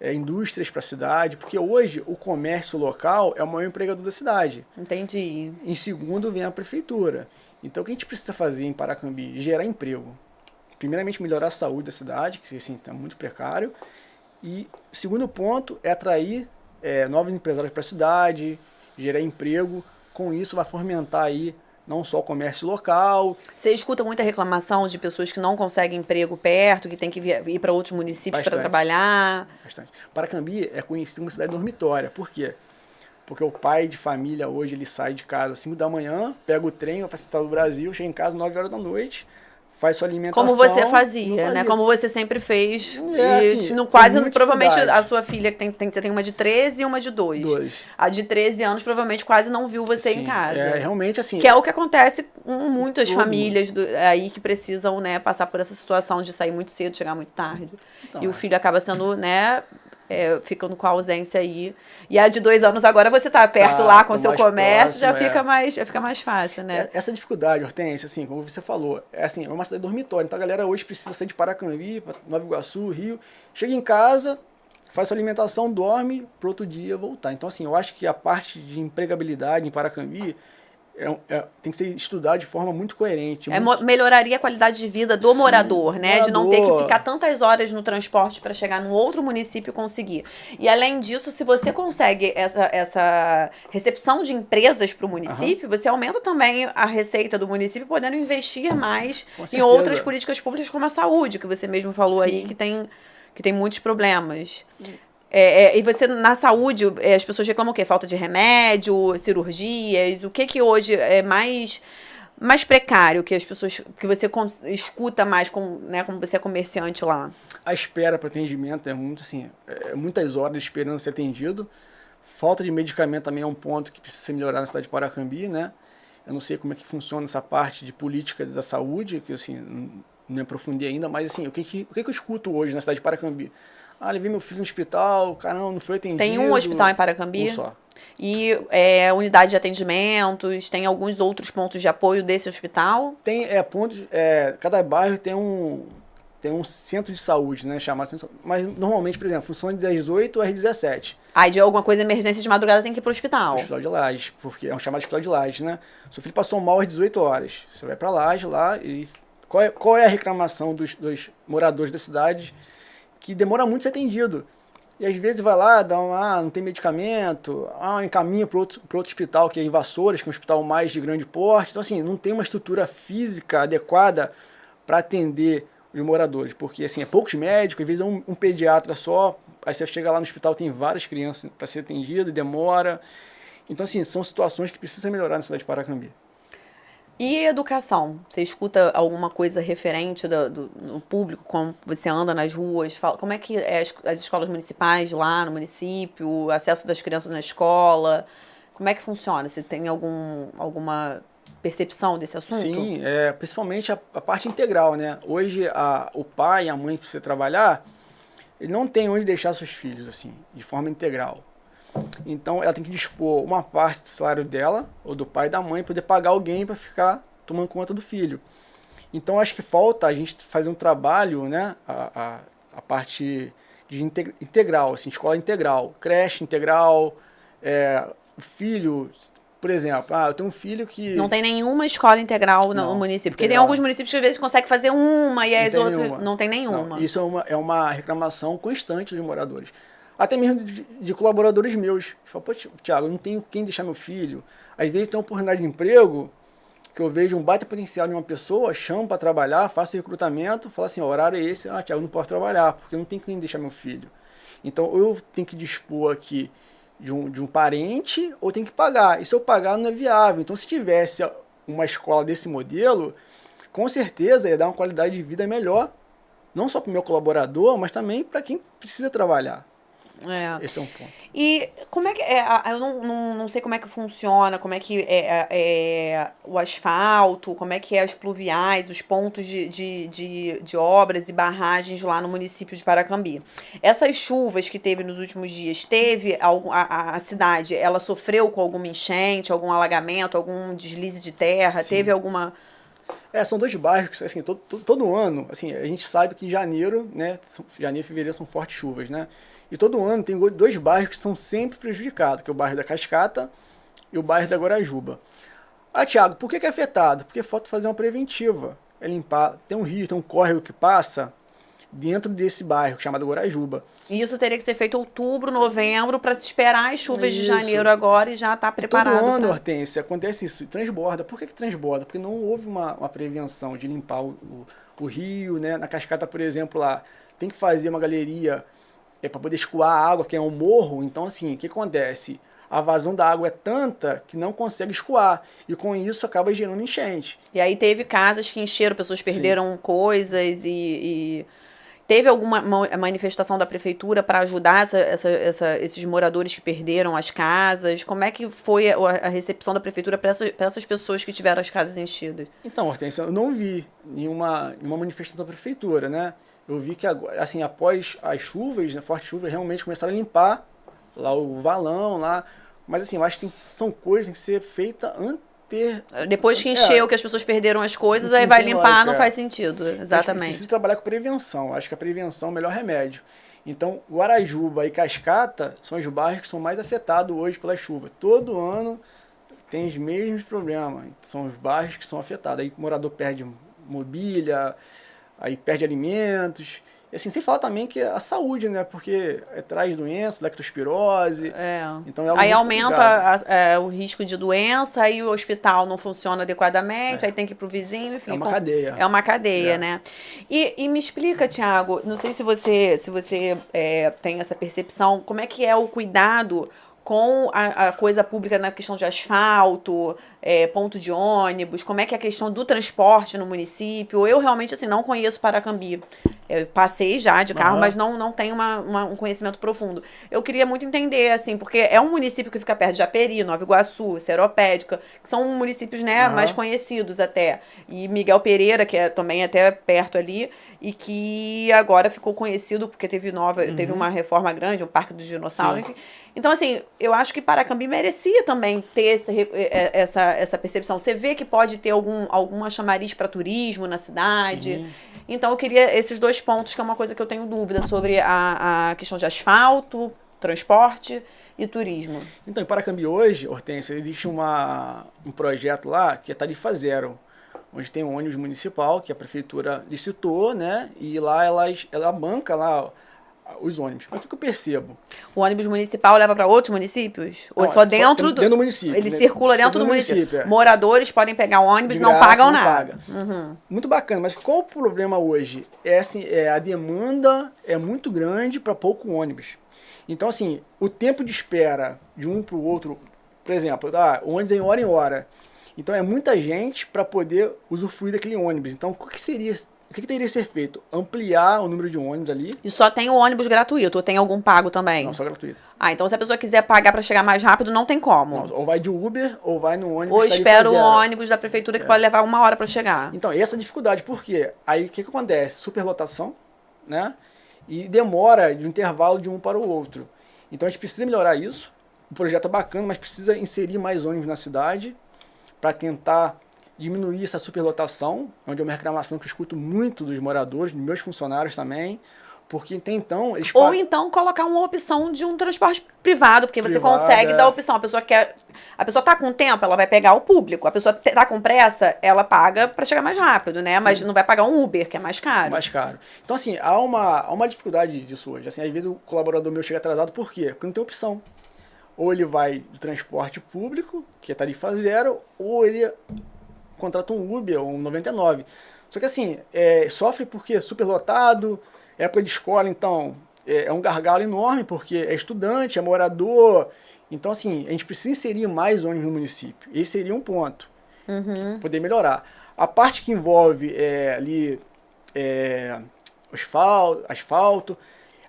Indústrias para a cidade, porque hoje o comércio local é o maior empregador da cidade. Entendi. Em segundo vem a prefeitura. Então o que a gente precisa fazer em Paracambi? Gerar emprego. Primeiramente melhorar a saúde da cidade, que assim, está muito precário. E segundo ponto é atrair novos empresários para a cidade, gerar emprego. Com isso vai fomentar aí não só o comércio local. Você escuta muita reclamação de pessoas que não conseguem emprego perto, que tem que ir para outros municípios para trabalhar? Bastante. Paracambi é conhecido como cidade dormitória. Por quê? Porque o pai de família hoje ele sai de casa às 5 da manhã, pega o trem, vai para a cidade do Brasil, chega em casa às 9 horas da noite, faz sua alimentação. Como você fazia, né? Como você sempre fez. Assim, quase, provavelmente, a sua filha, você tem uma de 13 e uma de 2. A de 13 anos, provavelmente, quase não viu você em casa. Realmente assim. Que é o que acontece com muitas famílias aí que precisam, né, passar por essa situação de sair muito cedo, chegar muito tarde. Então, e o filho acaba sendo, né, ficando com a ausência aí. E a de 2 anos agora você tá perto lá com o seu comércio, próximo, já fica mais fácil, né? Essa dificuldade, Hortência, assim, como você falou, é uma cidade dormitória. Então a galera hoje precisa sair de Paracambi, Nova Iguaçu, Rio, chega em casa, faz sua alimentação, dorme, pro outro dia voltar. Então assim, eu acho que a parte de empregabilidade em Paracambi tem que ser estudado de forma muito coerente. Melhoraria a qualidade de vida do morador, né? De não ter que ficar tantas horas no transporte para chegar num outro município e conseguir. E além disso, se você consegue essa recepção de empresas para o município, você aumenta também a receita do município, podendo investir mais em outras políticas públicas como a saúde, que você mesmo falou aí, que tem muitos problemas. E você, na saúde, as pessoas reclamam o quê? Falta de remédio, cirurgias? O que hoje é mais precário que as pessoas, que você escuta mais, como você é comerciante lá? A espera para atendimento é muito assim, muitas horas esperando ser atendido. Falta de medicamento também é um ponto que precisa ser melhorado na cidade de Paracambi, né? Eu não sei como é que funciona essa parte de política da saúde, que assim, não me aprofundei ainda, mas assim, o que eu escuto hoje na cidade de Paracambi? Levei meu filho no hospital, caramba, não foi atendido. Tem um hospital em Paracambi? Um só. E unidade de atendimentos, tem alguns outros pontos de apoio desse hospital? Tem pontos, cada bairro tem um centro de saúde, né, chamado centro de saúde. Mas normalmente, por exemplo, funciona das 18 às 17. De alguma coisa, emergência de madrugada, tem que ir pro hospital. Hospital de Lages, porque é um chamado de hospital de Lages, né? Seu filho passou mal às 18 horas. Você vai pra Lages lá e... Qual é a reclamação dos moradores da cidade? Que demora muito a ser atendido. E às vezes vai lá, não tem medicamento, encaminha para outro hospital, que é em Vassouras, que é um hospital mais de grande porte. Então, assim, não tem uma estrutura física adequada para atender os moradores, porque, assim, é poucos médicos, às vezes é um pediatra só, aí você chega lá no hospital, tem várias crianças para ser atendido, demora. Então, assim, são situações que precisam melhorar na cidade de Paracambi. E educação? Você escuta alguma coisa referente no público, como você anda nas ruas? Como é que as escolas municipais lá no município, o acesso das crianças na escola? Como é que funciona? Você tem alguma percepção desse assunto? Sim, principalmente a parte integral, né? Hoje o pai e a mãe que precisa trabalhar, ele não tem onde deixar seus filhos, assim, de forma integral. Então ela tem que dispor uma parte do salário dela, ou do pai e da mãe, para poder pagar alguém para ficar tomando conta do filho. Então, acho que falta a gente fazer um trabalho, né, a parte de integral, assim, escola integral, creche integral, o filho, por exemplo, eu tenho um filho que... Não tem nenhuma escola integral no Não, município. Porque tem integral. alguns municípios que às vezes conseguem fazer uma e Não as tem outras nenhuma. não tem nenhuma. Não, isso é uma reclamação constante dos moradores. Até mesmo de colaboradores meus. Que falam, pô, Thiago, eu não tenho quem deixar meu filho. Às vezes tem uma oportunidade de emprego, que eu vejo um baita potencial de uma pessoa, chamo para trabalhar, faço recrutamento, falo assim, o horário é esse, Thiago, eu não posso trabalhar, porque eu não tenho quem deixar meu filho. Então, ou eu tenho que dispor aqui de um parente, ou tenho que pagar. E se eu pagar, não é viável. Então, se tivesse uma escola desse modelo, com certeza ia dar uma qualidade de vida melhor, não só para o meu colaborador, mas também para quem precisa trabalhar. Esse é um ponto. E como é que eu não sei como é que funciona, como é que é o asfalto, como é que é as pluviais, os pontos de obras e barragens lá no município de Paracambi. Essas chuvas que teve nos últimos dias, a cidade, ela sofreu com alguma enchente, algum alagamento, algum deslize de terra? Sim. Teve alguma... São dois bairros, assim, todo ano, assim, a gente sabe que em janeiro, né, janeiro e fevereiro são fortes chuvas, né, e todo ano tem dois bairros que são sempre prejudicados, que é o bairro da Cascata e o bairro da Guarajuba. Thiago, por que é afetado? Porque falta fazer uma preventiva, limpar, tem um rio, tem um córrego que passa dentro desse bairro, chamado Guarajuba. E isso teria que ser feito em outubro, novembro, para se esperar as chuvas de janeiro agora e já estar preparado. Todo ano, Hortência, acontece isso, transborda. Por que transborda? Porque não houve uma prevenção de limpar o rio, né? Na Cascata, por exemplo, lá tem que fazer uma galeria para poder escoar a água, porque é um morro. Então, assim, o que acontece? A vazão da água é tanta que não consegue escoar. E com isso acaba gerando enchente. E aí teve casas que encheram, pessoas perderam coisas e... Teve alguma manifestação da prefeitura para ajudar esses moradores que perderam as casas? Como é que foi a recepção da prefeitura para essas pessoas que tiveram as casas enchidas? Então, Hortência, eu não vi nenhuma manifestação da prefeitura, né? Eu vi que, assim, após as chuvas, né, fortes chuvas, realmente começaram a limpar lá o valão, lá. Mas, assim, eu acho que são coisas que têm que ser feitas antes. Depois que encheu, que as pessoas perderam as coisas, aí vai limpar, não faz sentido. Exatamente. Precisa trabalhar com prevenção. Acho que a prevenção é o melhor remédio. Então, Guarajuba e Cascata são os bairros que são mais afetados hoje pela chuva. Todo ano tem os mesmos problemas. São os bairros que são afetados. Aí o morador perde mobília, aí perde alimentos. E assim, sem falar também que a saúde, né? Porque traz doença, lectospirose. Então aí aumenta o risco de doença, aí o hospital não funciona adequadamente, aí tem que ir pro vizinho, enfim. É uma cadeia. É uma cadeia, né? E me explica, Thiago, não sei se você tem essa percepção, como é que é o cuidado com a coisa pública na questão de asfalto, ponto de ônibus, como é que é a questão do transporte no município? Eu realmente, assim, não conheço Paracambi. Eu passei já de carro, mas não tenho um conhecimento profundo. Eu queria muito entender, assim, porque é um município que fica perto de Japeri, Nova Iguaçu, Seropédica, que são municípios, né, mais conhecidos até. E Miguel Pereira, que é também até perto ali, e que agora ficou conhecido porque teve uma reforma grande, um parque dos dinossauros, enfim. Então, assim, eu acho que Paracambi merecia também ter essa percepção. Você vê que pode ter alguma chamariz para turismo na cidade. Sim. Então, eu queria esses dois pontos, que é uma coisa que eu tenho dúvida sobre a questão de asfalto, transporte e turismo. Então, em Paracambi hoje, Hortência, existe um projeto lá que é Tarifa Zero, onde tem um ônibus municipal que a prefeitura licitou, né? E lá ela banca lá os ônibus. Mas o que eu percebo? O ônibus municipal leva para outros municípios? Ou só dentro do município? Ele circula dentro do município. Moradores podem pegar o ônibus e não pagam nada. Muito bacana, mas qual o problema hoje? A demanda é muito grande para pouco ônibus. Então, assim, o tempo de espera de um para o outro, por exemplo, o ônibus é em hora. Então, é muita gente para poder usufruir daquele ônibus. Então, o que teria que ser feito? Ampliar o número de ônibus ali. E só tem o ônibus gratuito? Ou tem algum pago também? Não, só gratuito. Então se a pessoa quiser pagar para chegar mais rápido, não tem como? Não, ou vai de Uber, ou vai no ônibus. Ou espera o ônibus da prefeitura que pode levar 1 hora para chegar. Então, essa é a dificuldade. Por quê? Aí, o que acontece? Superlotação, né? E demora de um intervalo de um para o outro. Então, a gente precisa melhorar isso. O projeto é bacana, mas precisa inserir mais ônibus na cidade para tentar diminuir essa superlotação, onde é uma reclamação que eu escuto muito dos moradores, dos meus funcionários também, porque até então eles Ou então colocar uma opção de um transporte privado, porque você consegue dar a opção. A pessoa tá com tempo, ela vai pegar o público. A pessoa tá com pressa, ela paga para chegar mais rápido, né? Sim. Mas não vai pagar um Uber, que é mais caro. Mais caro. Então, assim, há uma dificuldade disso hoje. Assim, às vezes o colaborador meu chega atrasado, por quê? Porque não tem opção. Ou ele vai de transporte público, que é tarifa zero, ou ele contrata um Uber ou um 99. Só que assim, sofre porque é superlotado, época de escola, então é um gargalo enorme, porque é estudante, é morador. Então, assim, a gente precisa inserir mais ônibus no município. Esse seria um ponto, poder melhorar. A parte que envolve ali asfalto,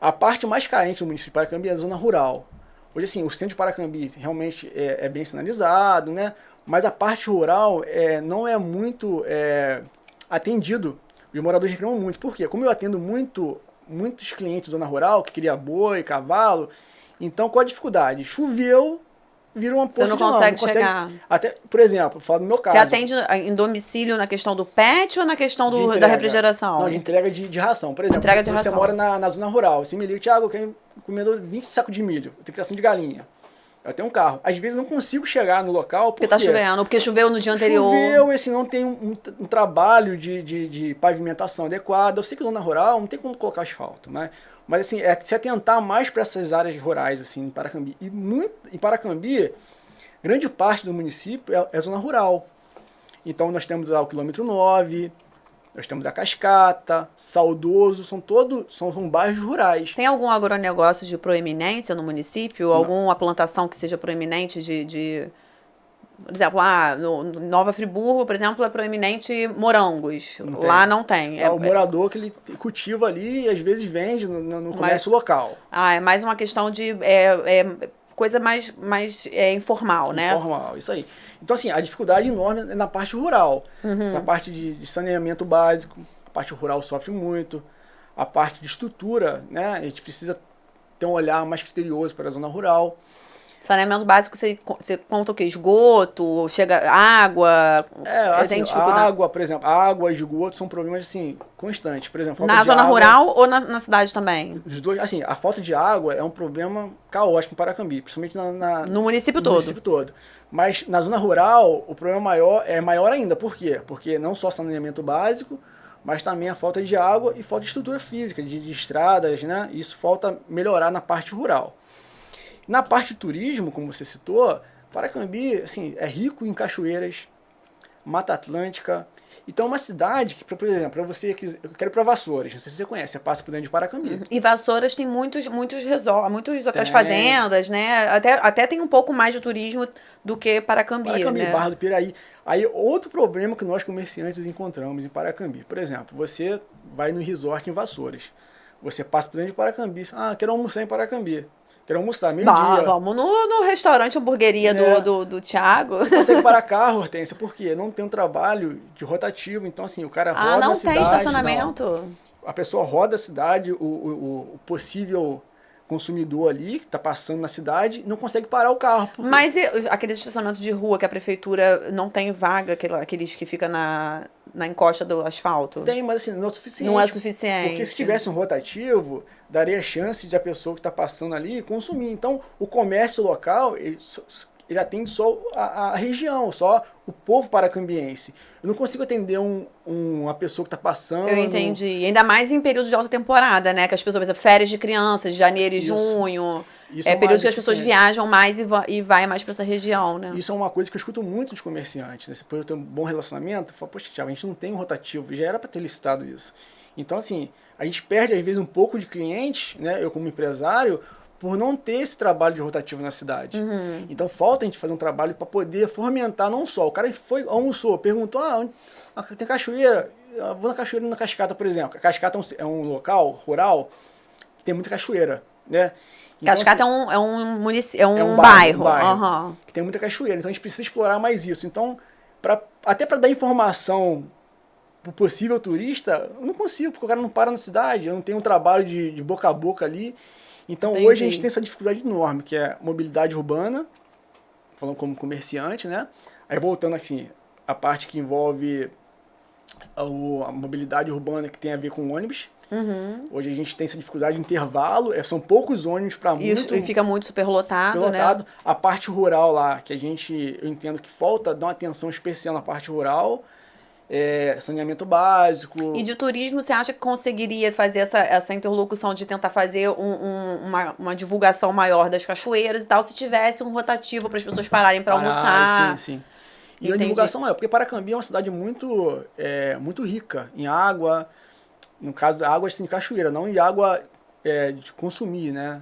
a parte mais carente do município de Paracambi é a zona rural. Hoje, assim, o centro de Paracambi realmente é bem sinalizado, né? Mas a parte rural não é muito atendido. Os moradores reclamam muito. Por quê? Como eu atendo muitos clientes da zona rural, que queria boi, cavalo, então qual a dificuldade? Choveu, vira uma poça de lama. Você não consegue chegar. Até, por exemplo, falo do meu caso. Você atende em domicílio na questão do pet ou na questão da refrigeração? Não, de entrega de ração. Por exemplo, você mora na zona rural, você me liga, Thiago, eu quero comer 20 sacos de milho, eu tenho criação de galinha. Eu tenho um carro. Às vezes eu não consigo chegar no local porque tá chovendo, porque choveu no dia anterior. Choveu, e não tem um trabalho de pavimentação adequado. Eu sei que zona rural não tem como colocar asfalto, né? Mas assim, se atentar mais para essas áreas rurais, assim, em Paracambi. E em Paracambi, grande parte do município é zona rural. Então nós temos lá o quilômetro 9, nós temos a Cascata, Saudoso, são bairros rurais. Tem algum agronegócio de proeminência no município? Não. Alguma plantação que seja proeminente por exemplo, no Nova Friburgo, por exemplo, é proeminente morangos. Lá não tem. O morador que ele cultiva ali e às vezes vende no comércio local. É mais uma questão de coisa mais informal, né? Informal, isso aí. Então, assim, a dificuldade enorme é na parte rural. Essa parte de saneamento básico, a parte rural sofre muito. A parte de estrutura, né? A gente precisa ter um olhar mais criterioso para a zona rural. Saneamento básico, você conta o quê? Esgoto, chega água? Assim, água, por exemplo, água e esgoto são problemas, assim, constantes. Por exemplo, na zona rural ou na cidade também? Os dois, assim, a falta de água é um problema caótico em Paracambi, principalmente no município todo. No município todo. Mas na zona rural, o problema é maior ainda. Por quê? Porque não só saneamento básico, mas também a falta de água e falta de estrutura física, de estradas, né? Isso falta melhorar na parte rural. Na parte de turismo, como você citou, Paracambi, assim, é rico em cachoeiras, Mata Atlântica. Então é uma cidade que, por exemplo, para você que eu quero ir para Vassouras, não sei se você conhece, você passa por dentro de Paracambi. E Vassouras tem muitos resorts, muitos hotéis fazendas, né? Até tem um pouco mais de turismo do que Paracambi, né? Barra do Piraí. Aí outro problema que nós comerciantes encontramos em Paracambi, por exemplo, você vai no resort em Vassouras, você passa por dentro de Paracambi, quero almoçar em Paracambi. Quero almoçar, meio-dia. Vamos no restaurante hamburgueria do Thiago. Não consegue parar carro, Hortência, por quê? Não tem um trabalho de rotativo, então assim, o cara roda a cidade. Não tem estacionamento? A pessoa roda a cidade, o possível consumidor ali, que está passando na cidade, não consegue parar o carro. Mas aqueles estacionamentos de rua que a prefeitura não tem vaga, aqueles que ficam na encosta do asfalto? Tem, mas assim, não é suficiente. Não é suficiente. Porque se tivesse um rotativo, daria chance de a pessoa que está passando ali consumir. Então, o comércio local, ele atende só a região, só o povo paracambiense. Eu não consigo atender uma pessoa que está passando. Eu entendi. Ainda mais em período de alta temporada, né? Que as pessoas, por exemplo, férias de crianças, janeiro e junho. Isso período que as pessoas viajam mais e vai mais para essa região, né? Isso é uma coisa que eu escuto muito dos comerciantes, né? Se eu ter um bom relacionamento, eu falo, poxa, Thiago, a gente não tem um rotativo, já era para ter licitado isso. Então, assim, a gente perde, às vezes, um pouco de clientes, né? Eu, como empresário, por não ter esse trabalho de rotativo na cidade. Então, falta a gente fazer um trabalho para poder fomentar não só. O cara foi, almoçou, perguntou, tem cachoeira? Eu vou na cachoeira, na Cascata, por exemplo. A Cascata é um local rural que tem muita cachoeira, né? Então, Cascata assim, é um bairro. Que tem muita cachoeira. Então, a gente precisa explorar mais isso. Então, até para dar informação pro possível turista, eu não consigo, porque o cara não para na cidade, eu não tenho um trabalho de boca a boca ali. Então, hoje a gente tem essa dificuldade enorme, que é mobilidade urbana, falando como comerciante, né? Aí, voltando assim, a parte que envolve a mobilidade urbana que tem a ver com ônibus. Hoje a gente tem essa dificuldade de intervalo, são poucos ônibus para muito. E fica muito superlotado, né? A parte rural lá, que eu entendo que falta dar uma atenção especial na parte rural, saneamento básico. E de turismo, você acha que conseguiria fazer essa interlocução de tentar fazer uma divulgação maior das cachoeiras e tal, se tivesse um rotativo para as pessoas pararem para almoçar? Sim. E a divulgação maior, porque Paracambi é uma cidade muito rica em água. No caso da água, assim, de cachoeira, não de água de consumir, né?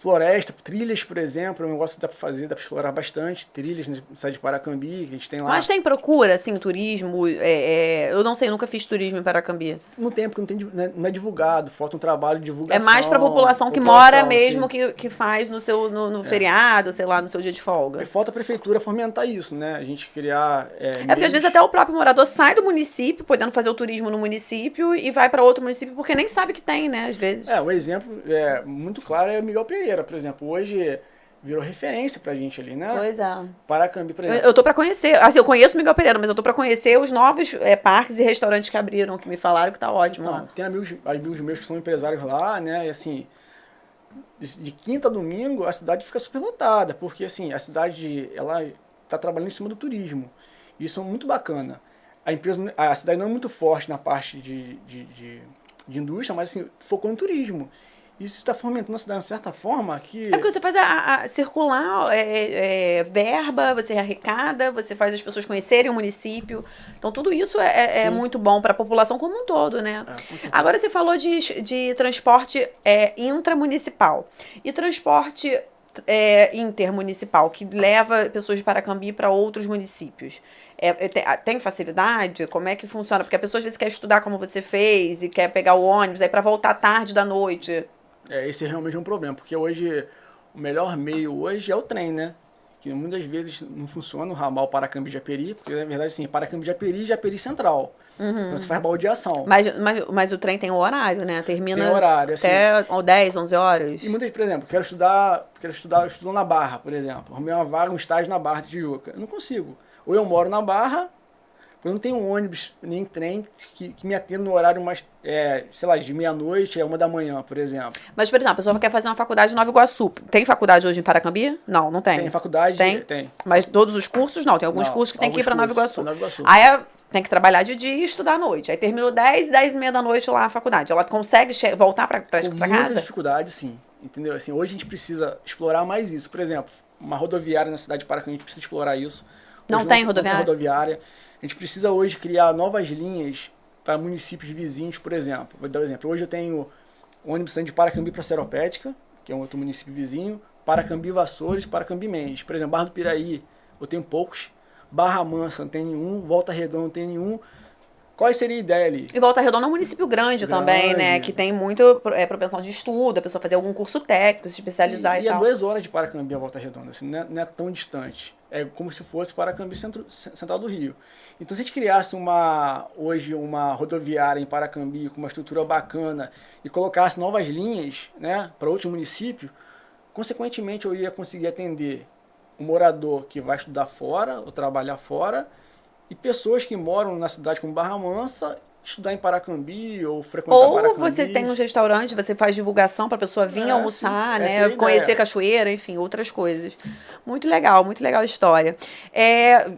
Floresta, trilhas, por exemplo, é um negócio que dá pra fazer, dá pra explorar bastante. Trilhas na cidade de Paracambi, que a gente tem lá. Mas tem procura, assim, turismo? Eu não sei, eu nunca fiz turismo em Paracambi. Não tem, porque não é divulgado, falta um trabalho de divulgação. É mais pra população que mora mesmo, que faz no feriado, sei lá, no seu dia de folga. E falta a prefeitura fomentar isso, né? A gente criar... porque às vezes até o próprio morador sai do município, podendo fazer o turismo no município, e vai pra outro município, porque nem sabe que tem, né, às vezes. O exemplo muito claro é o Miguel Pereira, por exemplo. Hoje virou referência pra gente ali, né? Pois é. Paracambi, por exemplo. Eu tô pra conhecer, assim, eu conheço o Miguel Pereira, mas eu tô pra conhecer os novos parques e restaurantes que abriram, que me falaram que tá ótimo então, lá. Tem amigos meus que são empresários lá, né? E assim, de quinta a domingo, a cidade fica super lotada, porque assim, a cidade, ela tá trabalhando em cima do turismo. Isso é muito bacana. A cidade não é muito forte na parte de indústria, mas assim, focou no turismo. Isso está fomentando a cidade de certa forma que... porque você faz circular verba, você arrecada, você faz as pessoas conhecerem o município. Então, tudo isso é muito bom para a população como um todo, né? Agora, você falou de transporte intramunicipal. E transporte intermunicipal, que leva pessoas de Paracambi para outros municípios. Tem facilidade? Como é que funciona? Porque a pessoa às vezes quer estudar como você fez e quer pegar o ônibus aí para voltar tarde da noite. Esse realmente é um problema, porque hoje o melhor meio hoje é o trem, né? Que muitas vezes não funciona o ramal Paracambi-Japeri, porque na verdade assim, Paracambi-Japeri e Japeri Central. Então você faz baldeação. Mas o trem tem um horário, né? Termina tem horário, assim, até 10, 11 horas. E muitas, por exemplo, eu estudo na Barra, por exemplo. Arrumei uma vaga, um estágio na Barra de Tijuca. Eu não consigo. Ou eu moro na Barra, eu não tenho um ônibus nem trem que me atenda no horário mais, sei lá, de meia-noite a 1 da manhã, por exemplo. Mas, por exemplo, a pessoa quer fazer uma faculdade em Nova Iguaçu. Tem faculdade hoje em Paracambi? Não, não tem. Tem faculdade? Tem. Mas todos os cursos não. Tem alguns cursos que tem que ir para Nova Iguaçu. Iguaçu. Aí tem que trabalhar de dia e estudar à noite. Aí terminou 10h30 da noite lá a faculdade. Ela consegue voltar para casa? Com muita dificuldade, sim. Entendeu? Assim, hoje a gente precisa explorar mais isso. Por exemplo, uma rodoviária na cidade de Paracambi, a gente precisa explorar isso. Não tem rodoviária? A gente precisa hoje criar novas linhas para municípios vizinhos, por exemplo. Vou dar um exemplo. Hoje eu tenho ônibus saindo de Paracambi para Seropédica, que é um outro município vizinho, Paracambi Vassouras, Paracambi Mendes. Por exemplo, Barra do Piraí, eu tenho poucos. Barra Mansa não tem nenhum, Volta Redonda não tem nenhum. Qual seria a ideia ali? E Volta Redonda é um município grande também, né? Que tem muito propensão de estudo, a pessoa fazer algum curso técnico, se especializar e tal. E é 2 horas de Paracambi a Volta Redonda, assim, não é tão distante. É como se fosse Paracambi central do Rio. Então, se a gente criasse hoje uma rodoviária em Paracambi com uma estrutura bacana e colocasse novas linhas, né, para outros municípios, consequentemente eu ia conseguir atender um morador que vai estudar fora ou trabalhar fora e pessoas que moram na cidade como Barra Mansa estudar em Paracambi ou frequentar Paracambi. Ou você tem uns restaurantes, você faz divulgação para a pessoa vir almoçar, né? Conhecer cachoeira, enfim, outras coisas. Muito legal a história.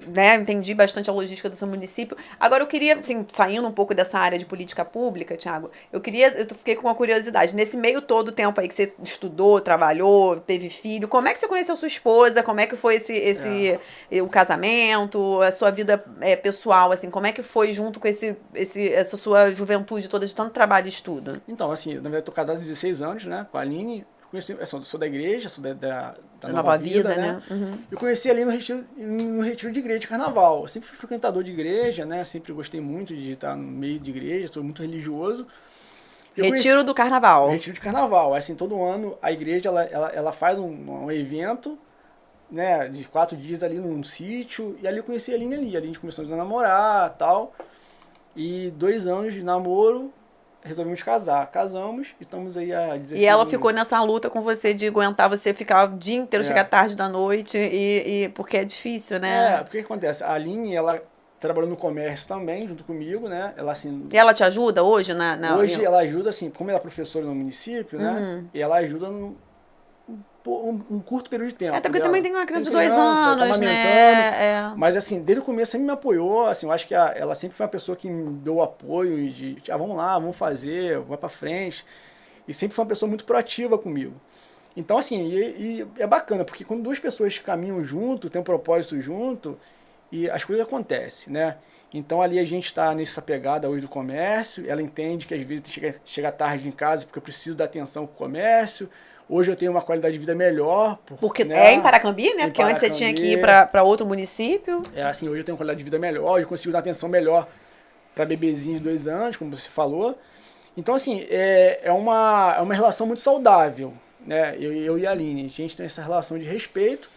Né, entendi bastante a logística do seu município. Agora eu queria, assim, saindo um pouco dessa área de política pública, Thiago, eu fiquei com uma curiosidade. Nesse meio todo o tempo aí que você estudou, trabalhou, teve filho, como é que você conheceu sua esposa? Como é que foi o casamento, a sua vida pessoal, assim, como é que foi junto com essa sua juventude toda de tanto trabalho e estudo? Então, assim, na verdade, eu tô casado há 16 anos, né, com a Aline. Sou da igreja, sou da Nova Vida, né? Uhum. Eu conheci ali no retiro de igreja de carnaval. Eu sempre fui frequentador de igreja, né? Sempre gostei muito de estar no meio de igreja, sou muito religioso. Retiro do carnaval. Retiro de carnaval. Assim, todo ano a igreja ela faz um evento, né, de 4 dias ali num sítio, e ali eu conheci a Aline ali. A gente começou a namorar e tal. E 2 anos de namoro, resolvemos casar. Casamos e estamos aí há 16 E ela anos. ficou nessa luta com você de aguentar você ficar o dia inteiro, chegar tarde da noite, porque é difícil, né? Porque o que acontece? A Aline, ela trabalhou no comércio também, junto comigo, né? Ela, assim... E ela te ajuda hoje? Hoje ela ajuda, assim, como ela é professora no município, né? E ela ajuda um curto período de tempo. Até porque também tem uma criança de 2 tá anos, amamentando, né? Mas assim, desde o começo sempre me apoiou, assim, eu acho que ela sempre foi uma pessoa que me deu apoio e vamos lá, vamos fazer, vai pra frente. E sempre foi uma pessoa muito proativa comigo. Então, assim, e é bacana, porque quando duas pessoas caminham junto, tem um propósito junto, e as coisas acontecem, né? Então ali a gente está nessa pegada hoje do comércio, ela entende que às vezes chega tarde em casa porque eu preciso dar atenção pro comércio. Hoje eu tenho uma qualidade de vida melhor. Porque né? É em Paracambi, né? Porque antes você tinha que ir para outro município. Assim, hoje eu tenho uma qualidade de vida melhor, hoje eu consigo dar atenção melhor para bebezinhos de 2 anos, como você falou. Então, assim, é uma relação muito saudável, né? Eu e a Aline, a gente tem essa relação de respeito.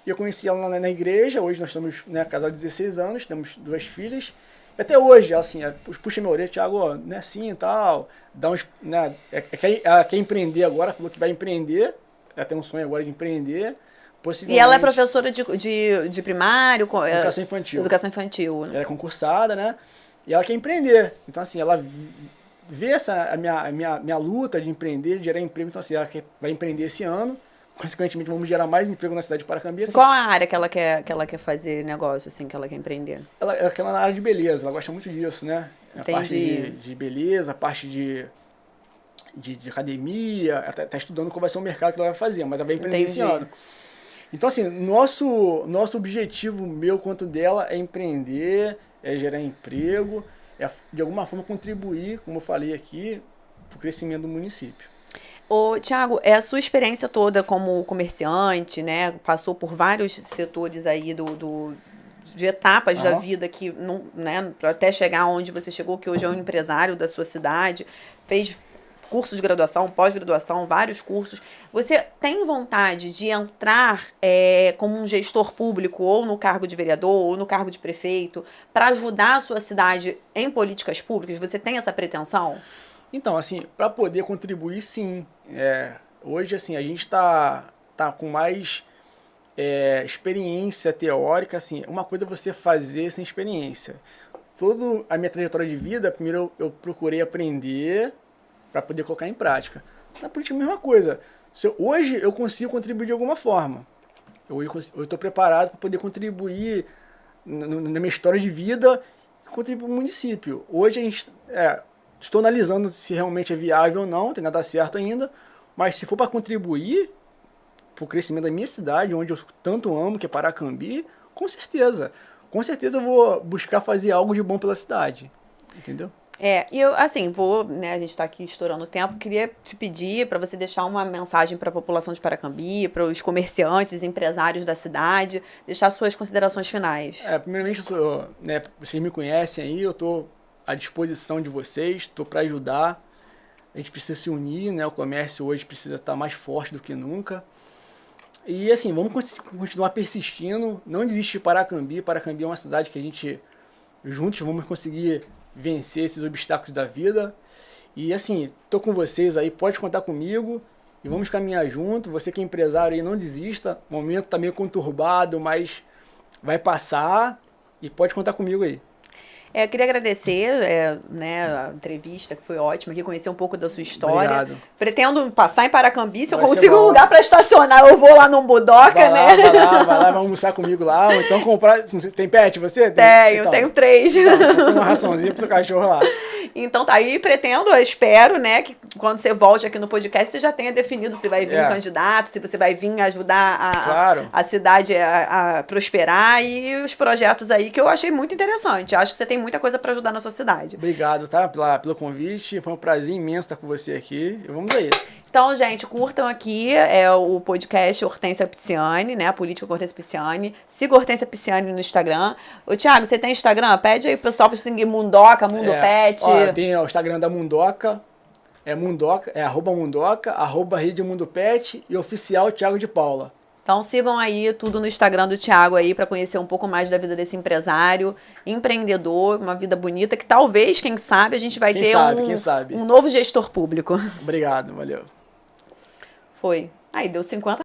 E eu conheci ela na igreja, hoje nós estamos, né, casados há 16 anos, temos 2 filhas. E até hoje, assim, puxa minha orelha, Thiago, não é assim e tal, dá uns, né, ela quer empreender agora, falou que vai empreender, ela tem um sonho agora de empreender. E ela é professora de primário? Educação infantil. Educação infantil. Ela é concursada, né? E ela quer empreender. Então, assim, ela vê a minha luta de empreender, de gerar emprego, então, assim, ela vai empreender esse ano. Consequentemente, vamos gerar mais emprego na cidade de Paracambi. Assim. Qual a área que ela quer fazer negócio, assim, que ela quer empreender? Ela quer na área de beleza, ela gosta muito disso, né? Entendi. A parte de beleza, a parte de academia, ela tá estudando qual vai ser o mercado que ela vai fazer, mas ela vai empreender esse ano. Então, assim, nosso objetivo, meu quanto dela, é empreender, é gerar emprego, é de alguma forma contribuir, como eu falei aqui, para o crescimento do município. Ô, Thiago, a sua experiência toda como comerciante, né? Passou por vários setores aí de etapas da vida que, né, até chegar onde você chegou, que hoje é um empresário da sua cidade, fez cursos de graduação, pós-graduação, vários cursos. Você tem vontade de entrar como um gestor público, ou no cargo de vereador, ou no cargo de prefeito, para ajudar a sua cidade em políticas públicas? Você tem essa pretensão? Então, assim, para poder contribuir, sim. Hoje, assim, a gente tá com mais experiência teórica, assim, uma coisa é você fazer sem experiência. Toda a minha trajetória de vida, primeiro eu procurei aprender para poder colocar em prática. Na política é a mesma coisa. Hoje eu consigo contribuir de alguma forma. Eu estou preparado para poder contribuir na minha história de vida e contribuir para o município. Hoje a gente... Estou analisando se realmente é viável ou não, não tem nada certo ainda, mas se for para contribuir para o crescimento da minha cidade, onde eu tanto amo, que é Paracambi, com certeza eu vou buscar fazer algo de bom pela cidade, entendeu? E eu, assim, né, a gente está aqui estourando o tempo, queria te pedir para você deixar uma mensagem para a população de Paracambi, para os comerciantes, empresários da cidade, deixar suas considerações finais. Primeiramente, vocês me conhecem aí, eu estou à disposição de vocês, estou para ajudar. A gente precisa se unir, né? O comércio hoje precisa estar mais forte do que nunca. E assim, vamos continuar persistindo, não desiste de Paracambi. Paracambi é uma cidade que a gente, juntos, vamos conseguir vencer esses obstáculos da vida. E assim, estou com vocês aí, pode contar comigo e vamos caminhar junto. Você que é empresário aí, não desista. O momento está meio conturbado, mas vai passar e pode contar comigo aí. Eu queria agradecer a entrevista, que foi ótima, aqui conhecer um pouco da sua história. Obrigado. Pretendo passar em Paracambi, se eu consigo um lugar para estacionar, eu vou lá no Budoca, vai lá, vai almoçar comigo lá, ou então comprar, não sei, tem pet você? Tenho 3. Então, uma raçãozinha pro seu cachorro lá. Então tá aí, espero, né, que quando você volte aqui no podcast, você já tenha definido se vai vir candidato, se você vai vir ajudar a cidade a prosperar e os projetos aí que eu achei muito interessante. Acho que você tem muita coisa para ajudar na sua cidade. Obrigado, tá? Pelo convite. Foi um prazer imenso estar com você aqui. E vamos aí. Então, gente, curtam aqui o podcast Hortência Pisciani, né? A política Hortência Pisciani. Siga Hortência Pisciani no Instagram. Ô, Thiago, você tem Instagram? Pede aí pro pessoal pra seguir Mundoca, Mundo Pet. Tem o Instagram da Mundoca. @Mundoca, @Rede Mundo Pet e oficial Thiago de Paula. Então sigam aí tudo no Instagram do Thiago aí para conhecer um pouco mais da vida desse empresário, empreendedor, uma vida bonita que talvez, quem sabe, a gente vai ter quem sabe. um novo gestor público. Obrigado, valeu. Foi. Aí deu 50.